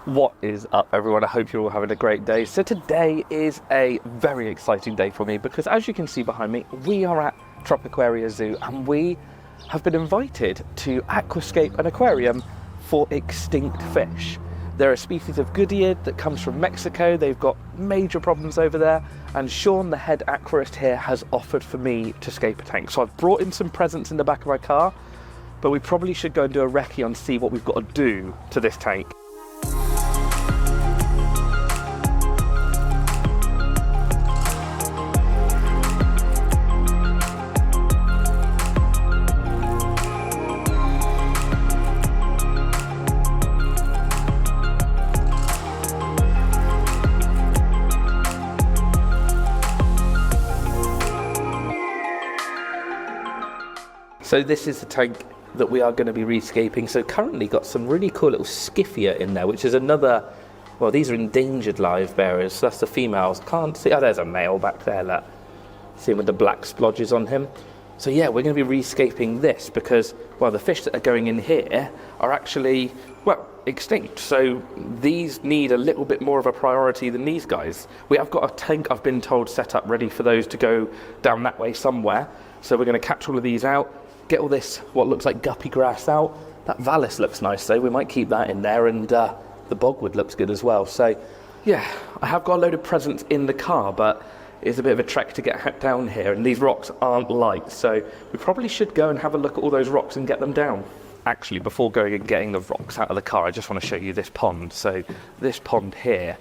What is up, everyone? I hope you're all having a great day. So today is a very exciting day for me because, as you can see behind me, we are at Tropquaria Zoo and we have been invited to Aquascape, an aquarium for extinct fish. They're a species of goodyead that comes from Mexico. They've got major problems over there, and Sean, the head aquarist here, has offered for me to scape a tank. So I've brought in some presents in the back of my car, but we probably should go and do a recce and see what we've got to do to this tank. So this is the tank that we are going to be rescaping. So currently got some really cool little Scyphia in there, which is another, well, these are endangered live bearers. So that's the females. Can't see, oh, there's a male back there, look. See him with the black splodges on him. So yeah, we're going to be rescaping this because, well, the fish that are going in here are actually, well, extinct. So these need a little bit more of a priority than these guys. We have got a tank, I've been told, set up ready for those to go down that way somewhere. So we're going to catch all of these out. Get all this, what looks like guppy grass out. That vallis looks nice though, we might keep that in there, and the bogwood looks good as well. So yeah, I have got a load of presents in the car, but it's a bit of a trek to get down here, and these rocks aren't light, so we probably should go and have a look at all those rocks and get them down. Actually, before going and getting the rocks out of the car, I just want to show you this pond. So this pond here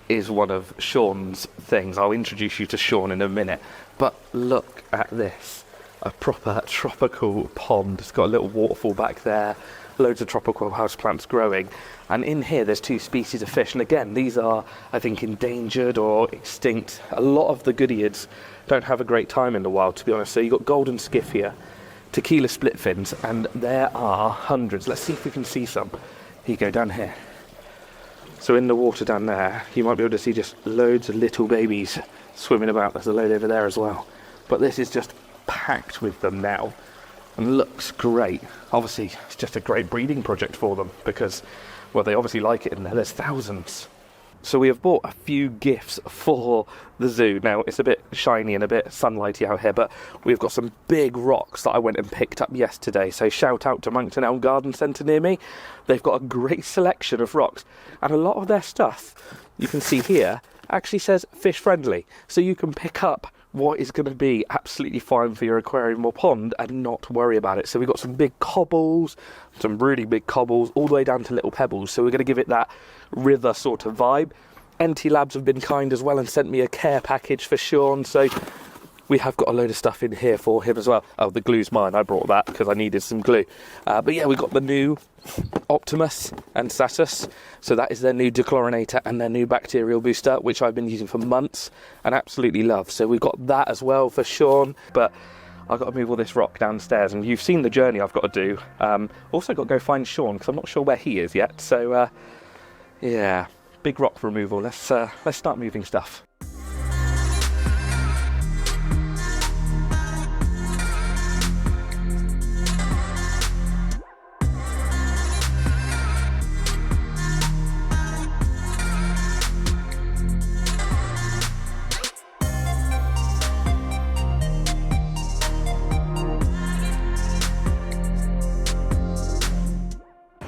is one of Sean's things. I'll introduce you to Sean in a minute, but look at this. A proper tropical pond. It's got a little waterfall back there, loads of tropical houseplants growing, and in here there's two species of fish, and again these are, I think, endangered or extinct. A lot of the goodyeads don't have a great time in the wild, to be honest. So you've got golden Scyphia, tequila split fins, and there are hundreds. Let's see if we can see some. Here you go, down here. So in the water down there you might be able to see just loads of little babies swimming about. There's a load over there as well, but this is just packed with them now and looks great. Obviously it's just a great breeding project for them because, well, they obviously like it in there. There's thousands. So we have bought a few gifts for the zoo. Now it's a bit shiny and a bit sunlighty out here, but we've got some big rocks that I went and picked up yesterday. So shout out to Monkton Elm Garden Centre near me. They've got a great selection of rocks, and a lot of their stuff, you can see here, actually says fish friendly. So you can pick up what is going to be absolutely fine for your aquarium or pond and not worry about it. So we've got some big cobbles, some really big cobbles, all the way down to little pebbles. So we're going to give it that river sort of vibe. NT Labs have been kind as well and sent me a care package for Sean. So we have got a load of stuff in here for him as well. Oh, the glue's mine. I brought that because I needed some glue. But yeah, we've got the new Optimus and Satus. So that is their new dechlorinator and their new bacterial booster, which I've been using for months and absolutely love. So we've got that as well for Sean. But I've got to move all this rock downstairs, and you've seen the journey I've got to do. Also got to go find Sean because I'm not sure where he is yet. So yeah, big rock removal. Let's start moving stuff.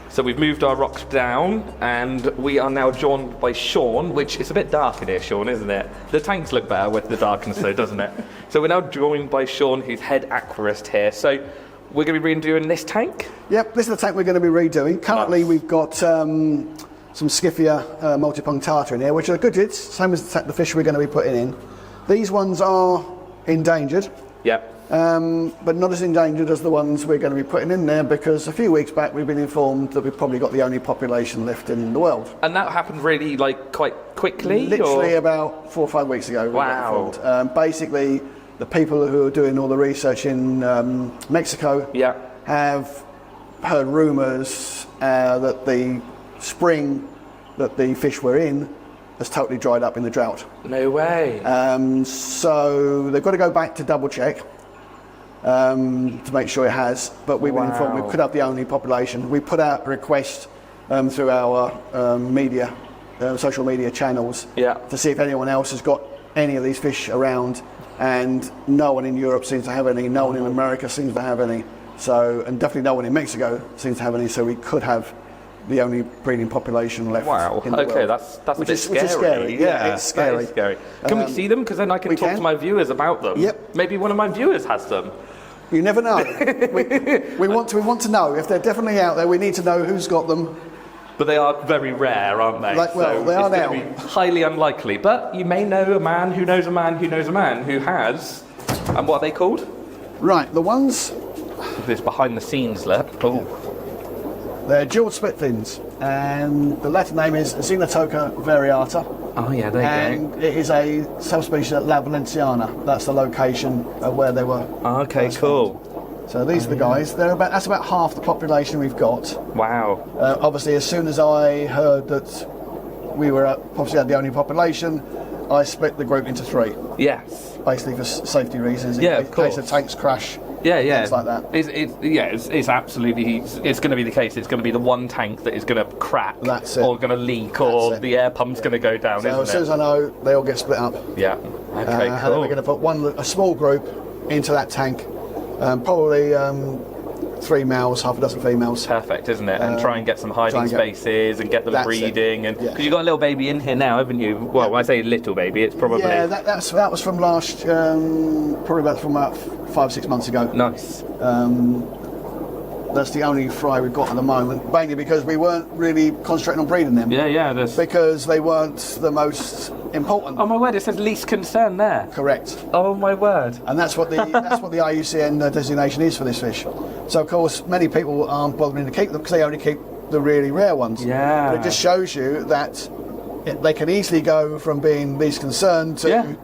So we've moved our rocks down and we are now joined by Sean, which is a bit dark in here, Sean, isn't it? The tanks look better with the darkness though, doesn't it? So we're now joined by Sean, who's head aquarist here. So we're going to be redoing this tank? Yep, this is the tank we're going to be redoing. Currently we've got some Scyphia multipunctata in here, which are goodyeads, same as the fish we're going to be putting in. These ones are endangered. Yep. But not as endangered as the ones we're going to be putting in there, because a few weeks back we've been informed that we've probably got the only population left in the world. And that happened really quite quickly? Literally about 4 or 5 weeks ago. Wow. Basically, the people who are doing all the research in Mexico have heard rumours that the spring that the fish were in has totally dried up in the drought. No way. So they've got to go back to double check. To make sure it has, but we've been informed we could have the only population. We put out a request through our media, social media channels, to see if anyone else has got any of these fish around. And no one in Europe seems to have any. No one in America seems to have any. So, and definitely no one in Mexico seems to have any. So we could have the only breeding population left. Wow. In the world. That's a bit scary. Which is scary. Yeah, it's scary. That is scary. Can we see them? Because then I can talk to my viewers about them. Yep. Maybe one of my viewers has them. You never know. we want to know if they're definitely out there. We need to know who's got them. But they are very rare, aren't they? Well, they are now. Be highly unlikely. But you may know a man who knows a man who knows a man who has. And what are they called? Right, the ones. This behind the scenes look. Oh. They're jeweled split fins, and the Latin name is Xenotoca variata. Oh yeah, there you go. And it is a subspecies at La Valenciana. That's the location of where they were. Okay, cool. So these are the guys. That's about half the population we've got. Wow. Obviously, as soon as I heard that we were obviously had the only population, I split the group into 3. Yes. Basically for safety reasons. Of course. In case the tanks crash. Yeah. Things like that. It's absolutely. It's going to be the case. It's going to be the one tank that is going to crack. That's it. Or going to leak, or the air pump's going to go down. So as soon as I know, they all get split up. Yeah. Okay. Cool. And then we're going to put a small group into that tank. Probably 3 males, half a dozen females. Perfect, isn't it? And try and get some hiding spaces and get them breeding. And because you've got a little baby in here now, haven't you? Well, when I say little baby, it's probably that was from last, probably from about 5-6 months ago. Nice. That's the only fry we've got at the moment, mainly because we weren't really concentrating on breeding them. Yeah. Because they weren't the most important. Oh my word! It says least concern there. Correct. Oh my word! And that's what the IUCN designation is for this fish. So of course, many people aren't bothering to keep them because they only keep the really rare ones. Yeah. But it just shows you that they can easily go from being least concerned to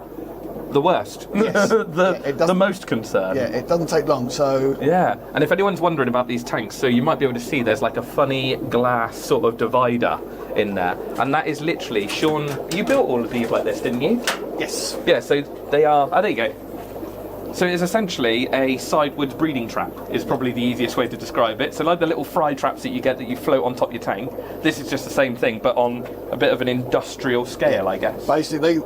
the worst. Yes. the most concerned. Yeah, it doesn't take long. So yeah, and if anyone's wondering about these tanks, so you might be able to see there's like a funny glass sort of divider in there, and that is literally, Sean, you built all of these like this, didn't you? Yes. Yeah, so they are, there you go. So it's essentially a sidewards breeding trap is probably the easiest way to describe it. So like the little fry traps that you get that you float on top of your tank, this is just the same thing but on a bit of an industrial scale, I guess. Basically,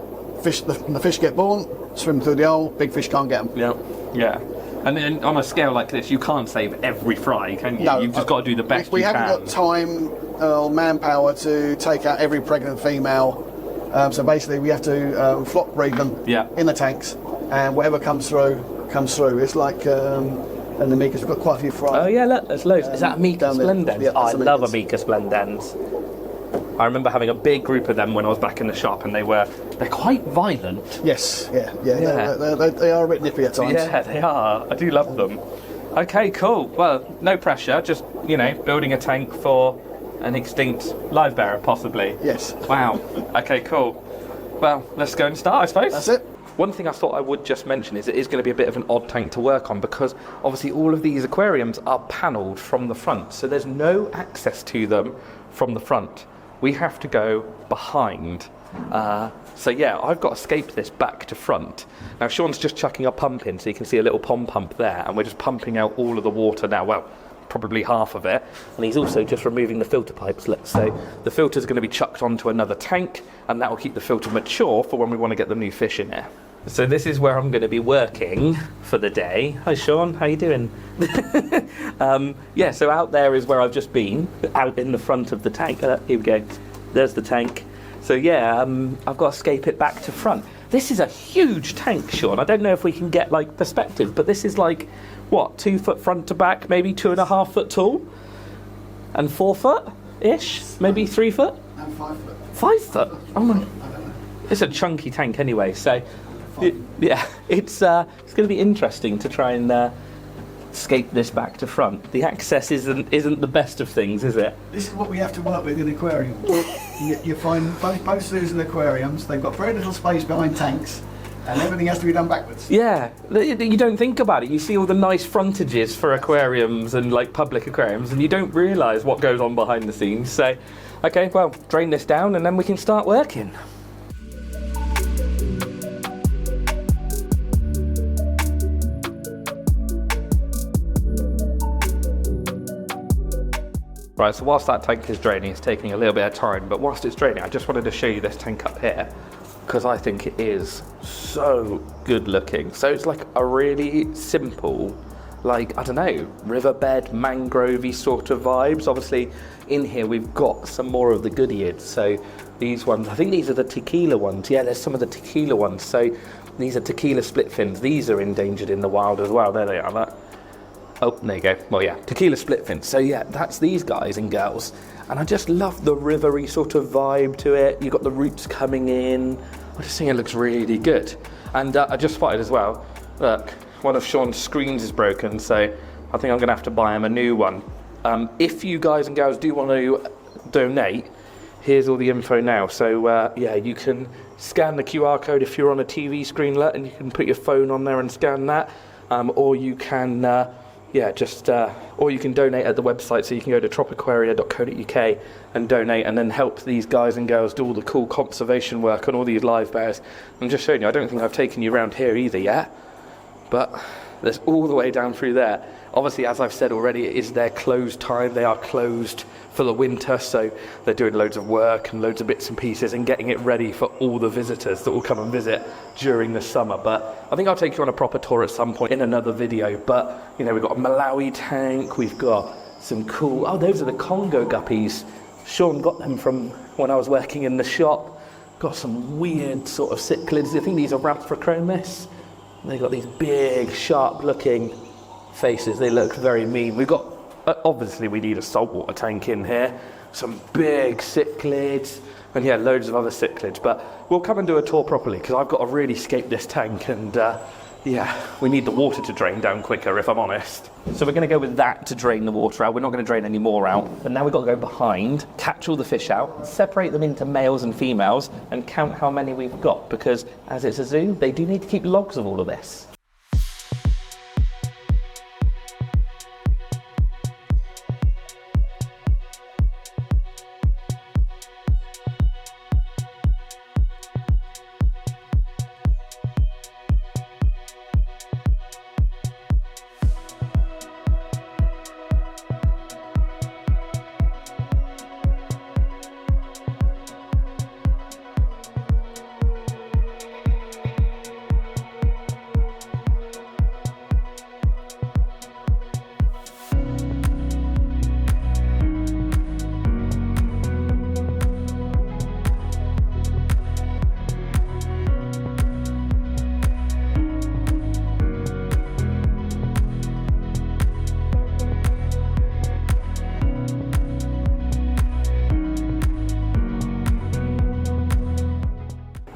the fish get born, swim through the hole, big fish can't get them. Yeah. And then on a scale like this, you can't save every fry, can you? No, You've just got to do the best we you can. We haven't got time or manpower to take out every pregnant female. So basically, we have to flock breed them in the tanks, and whatever comes through. It's like, and the Micas, we've got quite a few fry. Oh yeah, look, there's loads. Is that Mica Splendens? Yeah, I love a Mica Splendens. I remember having a big group of them when I was back in the shop, and they're quite violent. Yes, yeah. They are a bit nippy at times. Yeah, they are. I do love them. Okay, cool. Well, no pressure. Just building a tank for an extinct live bearer, possibly. Yes. Wow. Okay, cool. Well, let's go and start, I suppose. That's it. One thing I thought I would just mention is it is going to be a bit of an odd tank to work on because obviously all of these aquariums are panelled from the front, so there's no access to them from the front. We have to go behind. So yeah, I've got to escape this back to front. Now Sean's just chucking a pump in, so you can see a little pump there, and we're just pumping out all of the water now. Well, probably half of it. And he's also just removing the filter pipes, let's say. The filter's going to be chucked onto another tank, and that will keep the filter mature for when we want to get the new fish in here. So this is where I'm going to be working for the day. Hi Sean, how you doing? Yeah, so out there is where I've just been, out in the front of the tank. Here we go. There's the tank. So yeah, I've got to escape it back to front. This is a huge tank, Sean. I don't know if we can get like perspective, but this is like, what, 2 foot front to back, maybe 2.5 foot tall? And 4 foot-ish? Maybe 3 foot? And 5 foot. 5 foot? Oh my. It's a chunky tank anyway, so yeah, it's going to be interesting to try and escape this back to front. The access isn't the best of things, is it? This is what we have to work with in aquariums. You find both zoos and aquariums, they've got very little space behind tanks, and everything has to be done backwards. Yeah, you don't think about it. You see all the nice frontages for aquariums and like public aquariums, and you don't realise what goes on behind the scenes. So, okay, well, drain this down and then we can start working. Right, so whilst that tank is draining, it's taking a little bit of time, but whilst it's draining, I just wanted to show you this tank up here, because I think it is so good looking. So it's like a really simple, like, I don't know, riverbed, mangrovey sort of vibes. Obviously, in here we've got some more of the goodyids. So these ones, I think these are the tequila ones. Yeah, there's some of the tequila ones. So these are tequila split fins. These are endangered in the wild as well. There they are. That. Oh, there you go. Well, yeah, tequila split fins. So yeah, that's these guys and girls. And I just love the rivery sort of vibe to it. You've got the roots coming in. I just think it looks really good. And I just spotted as well, look, one of Sean's screens is broken, so I think I'm going to have to buy him a new one. If you guys and girls do want to donate, here's all the info now. So yeah, you can scan the QR code if you're on a TV screen, and you can put your phone on there and scan that, or you can or you can donate at the website. So you can go to tropquaria.co.uk and donate, and then help these guys and girls do all the cool conservation work on all these live bears. I'm just showing you, I don't think I've taken you around here either yet, but there's all the way down through there. Obviously, as I've said already, it is their closed time. They are closed for the winter, so they're doing loads of work and loads of bits and pieces and getting it ready for all the visitors that will come and visit during the summer. But I think I'll take you on a proper tour at some point in another video. But, you know, we've got a Malawi tank, we've got some cool, oh, those are the Congo guppies. Sean got them from when I was working in the shop. Got some weird sort of cichlids. I think these are Ramphrochromis. They've got these big, sharp-looking faces. They look very mean. We've got, obviously we need a saltwater tank in here. Some big cichlids, and yeah, loads of other cichlids. But we'll come and do a tour properly, because I've got to really scape this tank, and yeah, we need the water to drain down quicker, if I'm honest. So we're going to go with that to drain the water out. We're not going to drain any more out. But now we've got to go behind, catch all the fish out, separate them into males and females, and count how many we've got, because as it's a zoo, they do need to keep logs of all of this.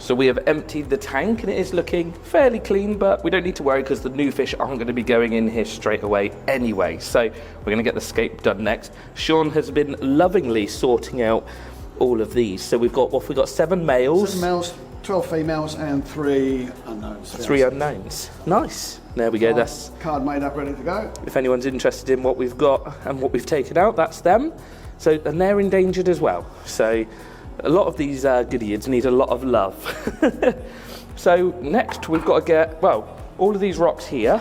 So we have emptied the tank, and it is looking fairly clean, but we don't need to worry because the new fish aren't going to be going in here straight away anyway. So we're going to get the scape done next. Sean has been lovingly sorting out all of these. So we've got, what have we got, 7 males? 7 males, 12 females, and 3 unknowns. 3 unknowns. Nice. There we go. That's card made up, ready to go. If anyone's interested in what we've got and what we've taken out, that's them. So, and they're endangered as well. So a lot of these goodyids need a lot of love. So next we've got to get, well, all of these rocks here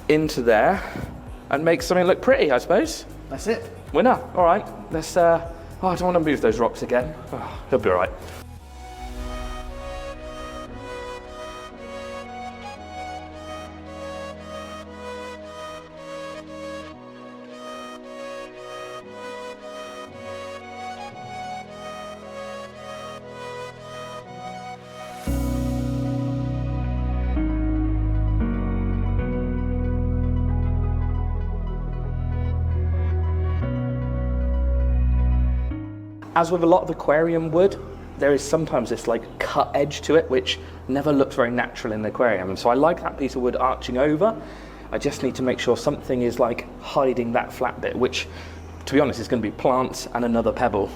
into there and make something look pretty, I suppose. That's it. Winner. All right. Let's, oh, I don't want to move those rocks again. Oh, he'll be all right. As with a lot of aquarium wood, there is sometimes this like cut edge to it, which never looks very natural in the aquarium. And so I like that piece of wood arching over. I just need to make sure something is like hiding that flat bit, which, to be honest, is going to be plants and another pebble.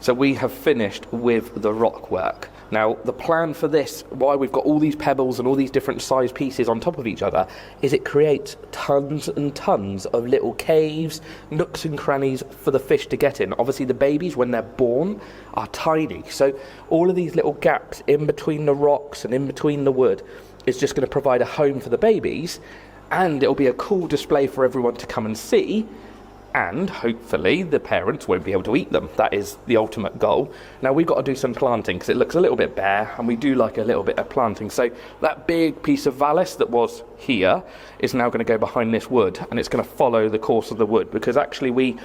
So we have finished with the rock work. Now, the plan for this, why we've got all these pebbles and all these different size pieces on top of each other, is it creates tons and tons of little caves, nooks and crannies for the fish to get in. Obviously, the babies, when they're born, are tiny. So all of these little gaps in between the rocks and in between the wood is just going to provide a home for the babies, and it'll be a cool display for everyone to come and see. And hopefully the parents won't be able to eat them. That is the ultimate goal. Now we've got to do some planting because it looks a little bit bare, and we do like a little bit of planting. So that big piece of vallus that was here is now going to go behind this wood, and it's going to follow the course of the wood, because actually we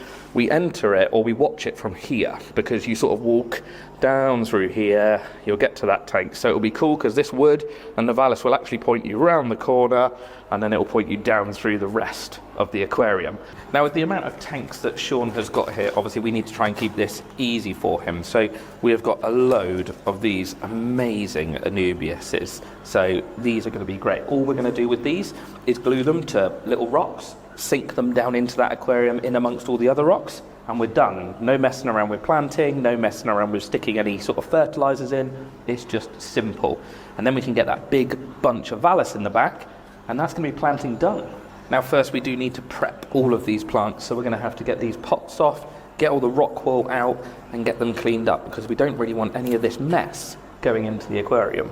enter it, or we watch it from here, because you sort of walk down through here, you'll get to that tank. So it'll be cool because this wood and the vallus will actually point you round the corner, and then it'll point you down through the rest of the aquarium. Now, with the amount of tanks that Sean has got here, obviously we need to try and keep this easy for him. So we have got a load of these amazing Anubiuses. So these are going to be great. All we're going to do with these is glue them to little rocks, sink them down into that aquarium in amongst all the other rocks, and we're done. No messing around with planting, no messing around with sticking any sort of fertilizers in. It's just simple. And then we can get that big bunch of vallus in the back, and that's going to be planting done. Now, first we do need to prep all of these plants, so we're going to have to get these pots off, get all the rock wool out, and get them cleaned up, because we don't really want any of this mess going into the aquarium.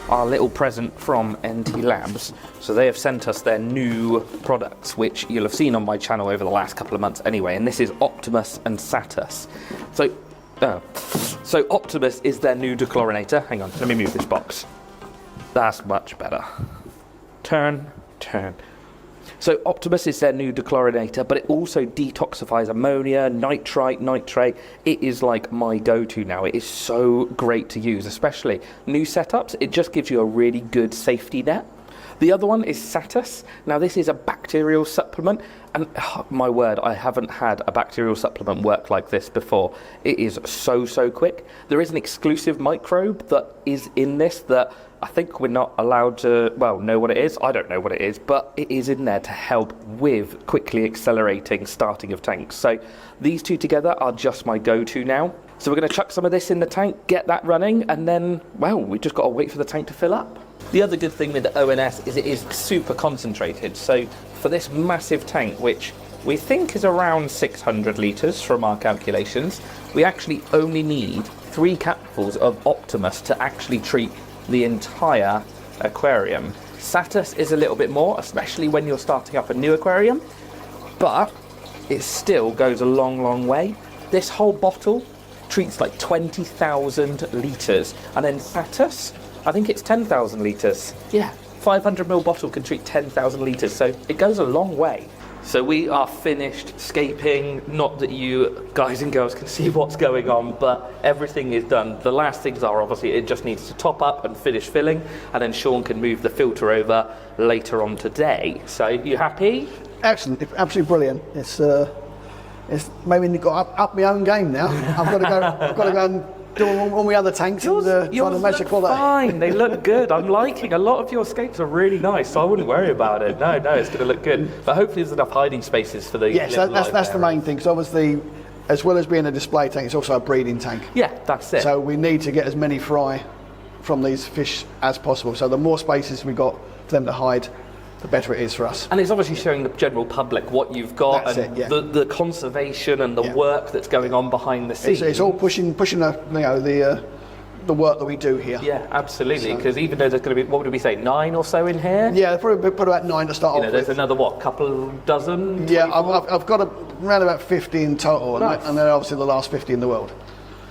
Our little present from NT Labs. So they have sent us their new products, which you'll have seen on my channel over the last couple of months anyway, and this is Optimus and Satus. So Optimus is their new dechlorinator. Hang on, let me move this box. That's much better. Turn. So Optimus is their new dechlorinator, but it also detoxifies ammonia, nitrate. It is like my go-to now. It is so great to use, especially new setups. It just gives you a really good safety net. The other one is Satus. Now this is a bacterial supplement, and oh, my word, I haven't had a bacterial supplement work like this before. It is so quick. There is an exclusive microbe that is in this that I think we're not allowed to, well, know what it is. I don't know what it is, but it is in there to help with quickly accelerating starting of tanks. So these two together are just my go-to now. So we're going to chuck some of this in the tank, get that running, and then, well, we've just got to wait for the tank to fill up. The other good thing with the ONS is it is super concentrated. So for this massive tank, which we think is around 600 litres from our calculations, we actually only need 3 capfuls of Optimus to actually treat the entire aquarium. Satus is a little bit more, especially when you're starting up a new aquarium, but it still goes a long way. This whole bottle treats like 20,000 litres, and then Satus, I think it's 10,000 litres. Yeah, 500ml bottle can treat 10,000 litres, so it goes a long way. So we are finished scaping. Not that you guys and girls can see what's going on, but everything is done. The last things are obviously it just needs to top up and finish filling, and then Sean can move the filter over later on today. So you happy? Excellent, absolutely brilliant. It's made me got up my own game now. I've got to go and do all my other tanks and try to match the quality. Fine, they look good. I'm liking a lot of your scapes are really nice, so I wouldn't worry about it. No, it's going to look good. But hopefully there's enough hiding spaces for the. Yes, that's the main thing. So obviously, as well as being a display tank, it's also a breeding tank. Yeah, that's it. So we need to get as many fry from these fish as possible. So the more spaces we got for them to hide, the better it is for us. And it's obviously showing the general public what you've got. That's and it, yeah. the conservation and the work that's going on behind the scenes. It's all pushing the work that we do here. Yeah, absolutely. Because even though there's going to be, what would we say, 9 or so in here? Yeah, probably put about 9 to start off with. There's another couple dozen? Yeah, I've got around about 50 in total, nice. And then obviously the last 50 in the world.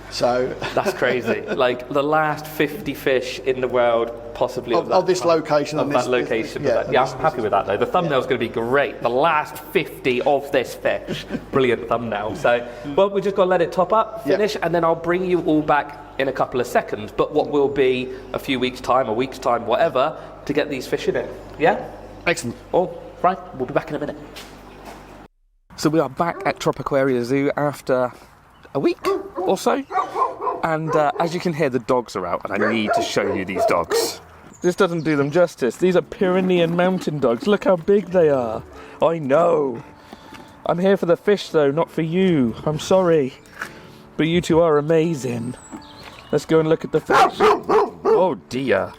So that's crazy. Like the last 50 fish in the world, possibly of this location. Of that location. Yeah, I'm happy with that though. The thumbnail's going to be great. The last 50 of this fish. Brilliant thumbnail. So, well, we just got to let it top up, finish, and then I'll bring you all back in a couple of seconds. But what will be a few weeks' time, a week's time, whatever, to get these fish in it. Yeah? Excellent. All right, we'll be back in a minute. So we are back at Tropquaria Zoo after a week or so, and as you can hear, the dogs are out, and I need to show you these dogs. This doesn't do them justice. These are Pyrenean mountain dogs. Look how big they are. I know. I'm here for the fish though, not for you. I'm sorry, but you two are amazing. Let's go and look at the fish. Oh dear.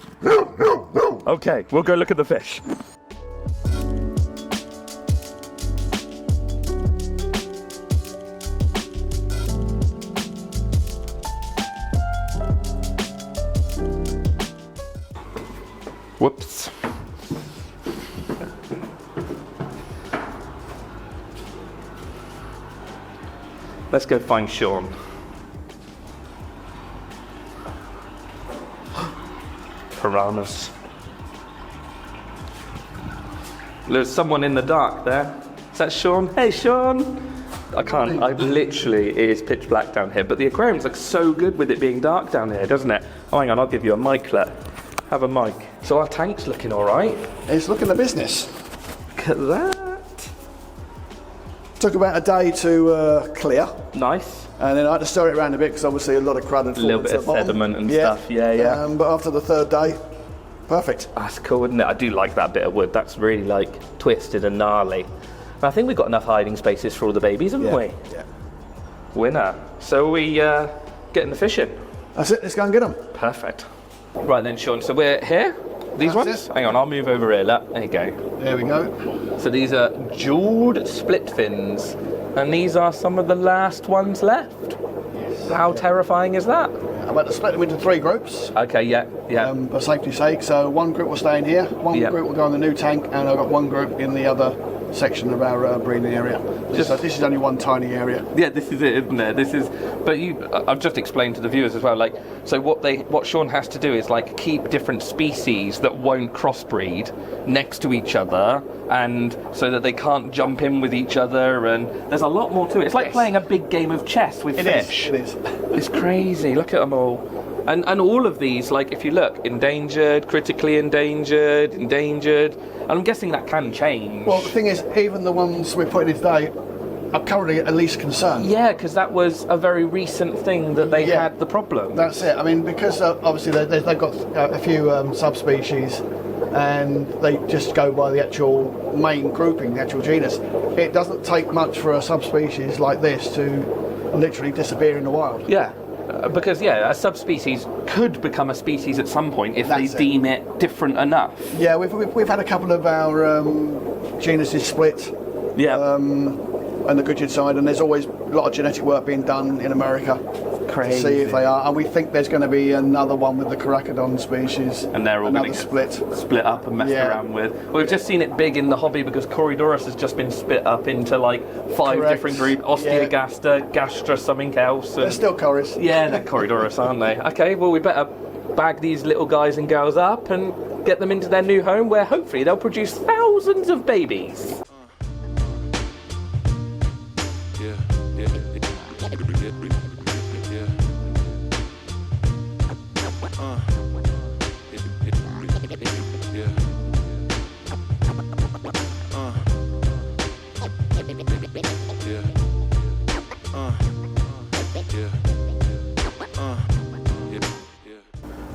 Okay, we'll go look at the fish. Whoops. Let's go find Sean. Piranhas. There's someone in the dark there. Is that Sean? Hey, Sean! I literally, it is pitch black down here, but the aquariums look so good with it being dark down here, doesn't it? Oh, hang on, I'll give you a mic, have a mic. So our tank's looking all right. It's looking the business. Look at that. Took about a day to clear. Nice. And then I had to stir it around a bit because obviously a lot of crud had fallen to the bottom. A little bit of sediment and stuff, yeah. But after the third day, perfect. That's cool, isn't it? I do like that bit of wood. That's really like twisted and gnarly. And I think we've got enough hiding spaces for all the babies, haven't we? Yeah. Winner. So we getting the fish in? That's it, let's go and get them. Perfect. Right then, Sean, so we're here. These ones? Hang on, I'll move over here. Look, there you go. There we go. So these are jeweled split fins, and these are some of the last ones left. Yes. How terrifying is that? I'm about to split them into 3 groups. Okay, yeah. For safety's sake, so one group will stay in here, one group will go in the new tank, and I've got one group in the other section of our breeding area. This is only one tiny area. Yeah, this is it, isn't it? This is. But I've just explained to the viewers as well. Like, so what Sean has to do is like keep different species that won't crossbreed next to each other, and so that they can't jump in with each other. And there's a lot more to it. It's like playing a big game of chess with fish. It is. It's crazy. Look at them all. And all of these, like if you look, endangered, critically endangered, and I'm guessing that can change. Well, the thing is, even the ones we're putting in today are currently at least concerned. Yeah, because that was a very recent thing that they had the problem. That's it. I mean, because obviously they've got a few subspecies, and they just go by the actual main grouping, the actual genus. It doesn't take much for a subspecies like this to literally disappear in the wild. Yeah. Because a subspecies could become a species at some point if they deem it different enough. Yeah, we've had a couple of our genuses split. Yeah. On the Goodyear side, and there's always a lot of genetic work being done in America to see if they are. And we think there's going to be another one with the Caracodon species, and they're all going to split up and messed around with. We've just seen it big in the hobby because Corydoras has just been split up into like 5 different groups: Osteogaster, Gastra, something else. They're still Corys. Yeah, they're Corydoras, aren't they? Okay, well we better bag these little guys and girls up and get them into their new home where hopefully they'll produce thousands of babies.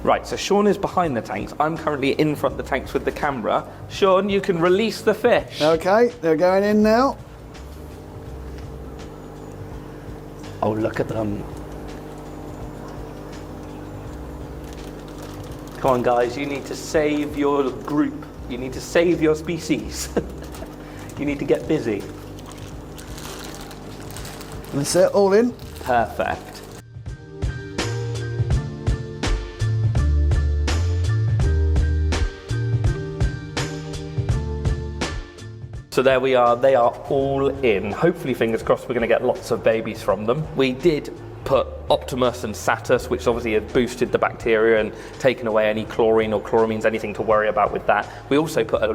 Right, so Sean is behind the tanks. I'm currently in front of the tanks with the camera. Sean, you can release the fish. Okay, they're going in now. Oh, look at them. Come on, guys, you need to save your group. You need to save your species. You need to get busy. That's it, all in. Perfect. So there we are, they are all in. Hopefully, fingers crossed, we're going to get lots of babies from them. We did put Optimus and Satus, which obviously have boosted the bacteria and taken away any chlorine or chloramines, anything to worry about with that. We also put a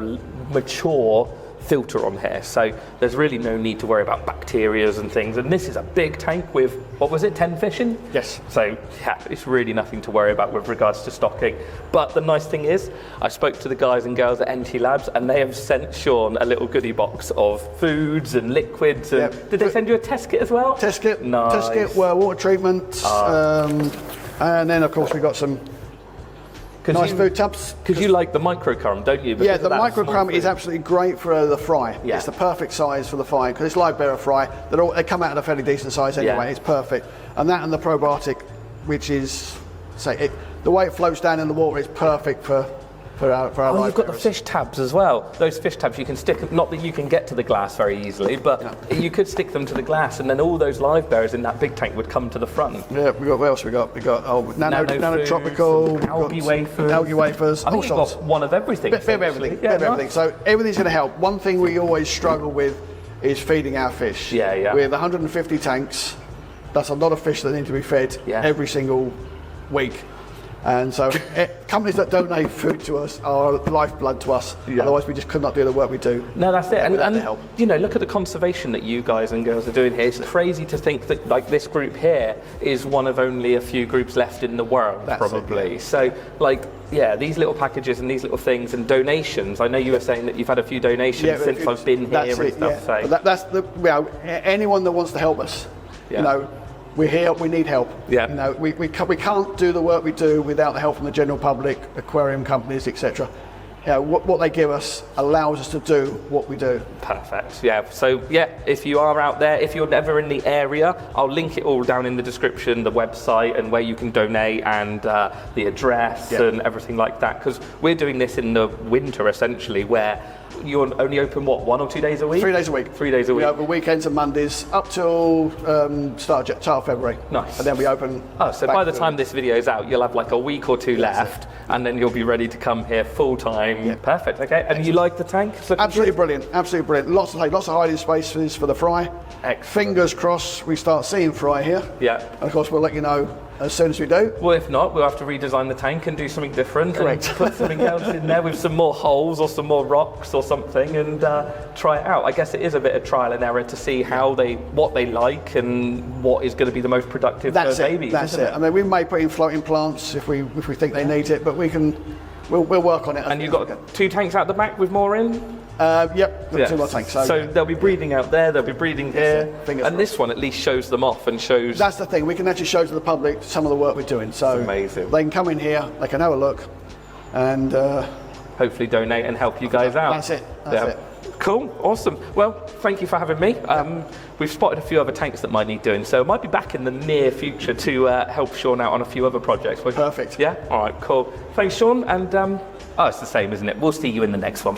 mature filter on here, so there's really no need to worry about bacterias and things. And this is a big tank with, what was it, 10 fish in? Yes. So yeah, it's really nothing to worry about with regards to stocking. But the nice thing is, I spoke to the guys and girls at NT Labs and they have sent Sean a little goodie box of foods and liquids. And Yep. Did they send you a test kit as well? Test kit, Nice. test kit, water treatment, and then of course we got some nice food tubs. Because you like the microcurrent, don't you? Yeah, the microcurrent is absolutely great for the fry. Yeah. It's the perfect size for the fry because it's live bearer fry. They come out at a fairly decent size anyway. Yeah. It's perfect. And that and the probiotic, which is, the way it floats down in the water is perfect for our Oh, live you've got the bearers. fish tabs as well. Those fish tabs you can stick, not that you can get to the glass very easily, but you could stick them to the glass and then all those live bearers in that big tank would come to the front. Yeah, what else we got? We got Nanotropical, algae wafers. Algae wafers. I think you've got one of everything. Bit of everything. Yeah, Bit of everything. So everything's going to help. One thing we always struggle with is feeding our fish. Yeah. With 150 tanks, that's a lot of fish that need to be fed every single week. And so companies that donate food to us are lifeblood to us. Yeah. Otherwise we just could not do the work we do. No, that's it. And help. you know, look at the conservation that you guys and girls are doing here. It's crazy to think that like this group here is one of only a few groups left in the world, probably. So like, yeah, these little packages and these little things and donations. I know you were saying that you've had a few donations since I've been here and stuff. Yeah. So That's anyone that wants to help us. Yeah. You know, we're here. We need help. Yeah. You know, we can't do the work we do without the help from the general public, aquarium companies, etc. You know, what they give us allows us to do what we do. Perfect. Yeah. So yeah, if you are out there, if you're never in the area, I'll link it all down in the description, the website and where you can donate and the address and everything like that. Because we're doing this in the winter essentially, where you're only open 1 or 2 days a week? 3 days a week. 3 days a week. We open weekends and Mondays up till start of February. Nice. And then we open. Oh, so by the time this video is out, you'll have like a week or two left, and then you'll be ready to come here full time. Yeah. Perfect. Okay. And you like the tank? Absolutely brilliant. Absolutely brilliant. Lots of hiding spaces for the fry. Excellent. Fingers crossed we start seeing fry here. Yeah. And of course we'll let you know as soon as we do. Well, if not, we'll have to redesign the tank and do something different. Correct. And put something else in there with some more holes or some more rocks or something and try it out. I guess it is a bit of trial and error to see what they like and what is going to be the most productive for babies. That's it. I mean, we may put in floating plants if we think they need it, but we'll work on it. And you've got 2 tanks out the back with more in? Yep, got 2 more tanks. So they'll be breeding out there, they'll be breeding here, Fingers and this one at least shows them off and shows... That's the thing, we can actually show to the public some of the work we're doing. So amazing. They can come in here, they can have a look, and... hopefully donate and help you guys out. That's it, that's it. Cool, awesome. Well, thank you for having me. We've spotted a few other tanks that might need doing, so I might be back in the near future to help Sean out on a few other projects. Perfect. Yeah? All right, cool. Thanks, Sean, and it's the same, isn't it? We'll see you in the next one.